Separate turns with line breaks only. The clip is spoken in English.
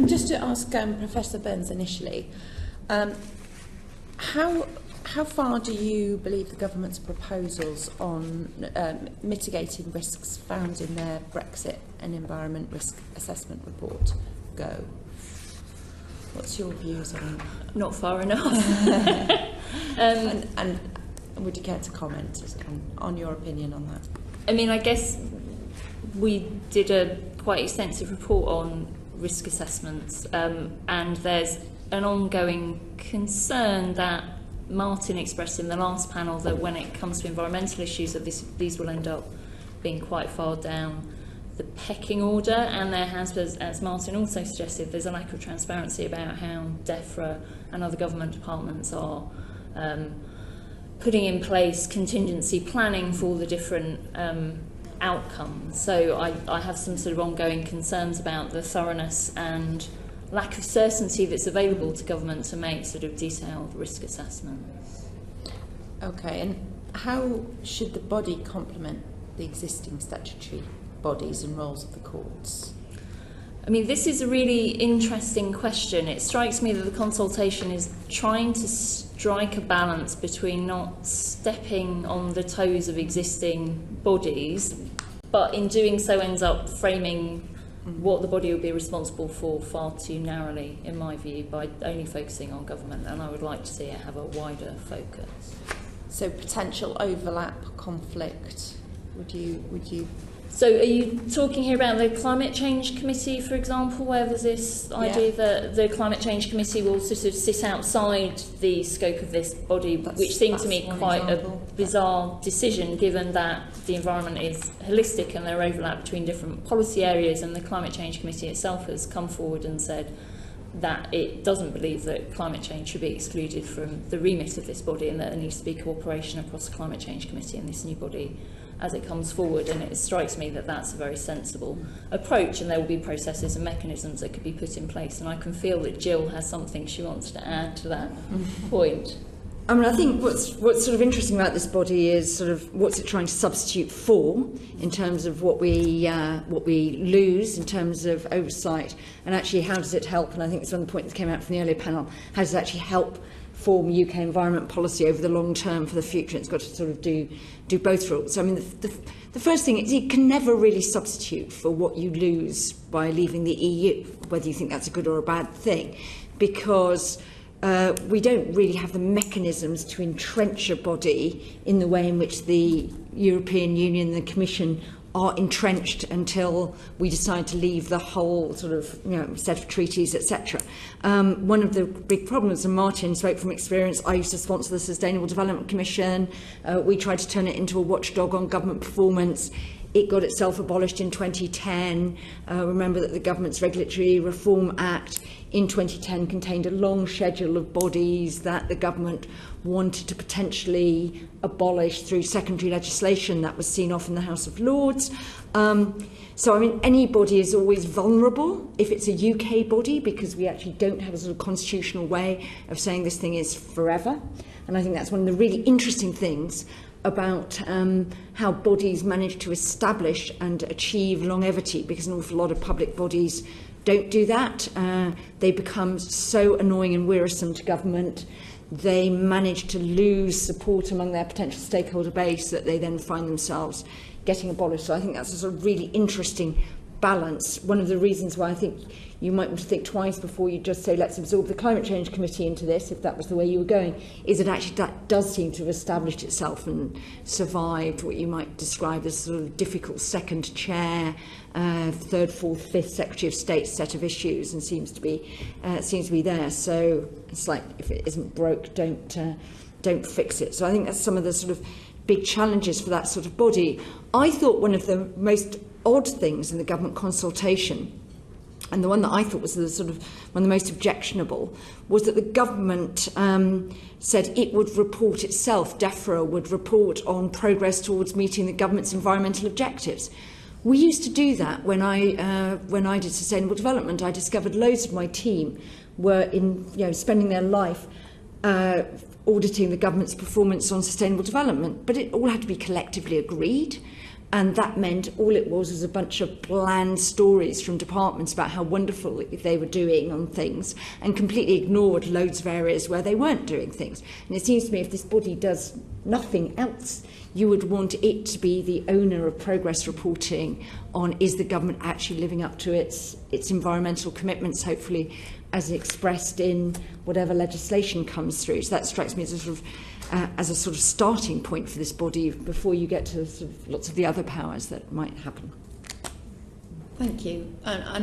Just to ask Professor Burns initially, how far do you believe the government's proposals on mitigating risks found in their Brexit and Environment Risk Assessment report go? What's your views on that?
Not far enough.
And would you care to comment on your opinion on that?
I mean, I guess we did a quite extensive report on risk assessments, and there's an ongoing concern that Martin expressed in the last panel that when it comes to environmental issues, that these will end up being quite far down the pecking order, and there has, as Martin also suggested, there's a lack of transparency about how DEFRA and other government departments are putting in place contingency planning for all the different outcomes. So I have some sort of ongoing concerns about the thoroughness and lack of certainty that's available to government to make sort of detailed risk assessments.
Okay, and how should the body complement the existing statutory bodies and roles of the courts?
I mean, this is a really interesting question. It strikes me that the consultation is trying to strike a balance between not stepping on the toes of existing bodies, but in doing so ends up framing what the body will be responsible for far too narrowly, in my view, by only focusing on government, and I would like to see it have a wider focus.
So potential overlap, conflict, would you?
So are you talking here about the Climate Change Committee, for example, where there's this idea that the Climate Change Committee will sort of sit outside the scope of this body, which seemed to me quite a bizarre decision, given that the environment is holistic and there are overlap between different policy areas, and the Climate Change Committee itself has come forward and said that it doesn't believe that climate change should be excluded from the remit of this body, and that there needs to be cooperation across the Climate Change Committee and this new body as it comes forward. And it strikes me that that's a very sensible approach, and there will be processes and mechanisms that could be put in place, and I can feel that Jill has something she wants to add to that point.
I mean, I think what's sort of interesting about this body is sort of what's it trying to substitute for in terms of what we lose in terms of oversight, and actually how does it help? And I think it's one of the points that came out from the earlier panel. How does it actually help form UK environment policy over the long term for the future? It's got to sort of do both roles. So, I mean, the first thing is you can never really substitute for what you lose by leaving the EU, whether you think that's a good or a bad thing, because we don't really have the mechanisms to entrench a body in the way in which the European Union and the Commission are entrenched until we decide to leave the whole sort of set of treaties, etc. One of the big problems, and Martin spoke from experience, I used to sponsor the Sustainable Development Commission. We tried to turn it into a watchdog on government performance. It got itself abolished in 2010. Remember that the Government's Regulatory Reform Act in 2010 contained a long schedule of bodies that the government wanted to potentially abolish through secondary legislation that was seen off in the House of Lords. So, I mean, any body is always vulnerable if it's a UK body, because we actually don't have a sort of constitutional way of saying this thing is forever. And I think that's one of the really interesting things about how bodies manage to establish and achieve longevity, because an awful lot of public bodies don't do that. They become so annoying and wearisome to government. They manage to lose support among their potential stakeholder base that they then find themselves getting abolished. So I think that's a sort of really interesting balance. One of the reasons why I think you might want to think twice before you just say let's absorb the Climate Change Committee into this, if that was the way you were going, is that actually that does seem to have established itself and survived what you might describe as sort of difficult second chair, third, fourth, fifth Secretary of State set of issues, and seems to be there. So it's like, if it isn't broke, don't fix it. So I think that's some of the sort of big challenges for that sort of body. I thought one of the most odd things in the government consultation, and the one that I thought was the sort of one of the most objectionable, was that the government said it would report itself, DEFRA would report on progress towards meeting the government's environmental objectives. We used to do that when I did sustainable development. I discovered loads of my team were spending their life auditing the government's performance on sustainable development, but it all had to be collectively agreed. And that meant all it was a bunch of bland stories from departments about how wonderful they were doing on things, and completely ignored loads of areas where they weren't doing things. And it seems to me if this body does nothing else, you would want it to be the owner of progress reporting on, is the government actually living up to its environmental commitments, hopefully as expressed in whatever legislation comes through. So that strikes me as a sort of starting point for this body before you get to sort of lots of the other powers that might happen.
Thank you. And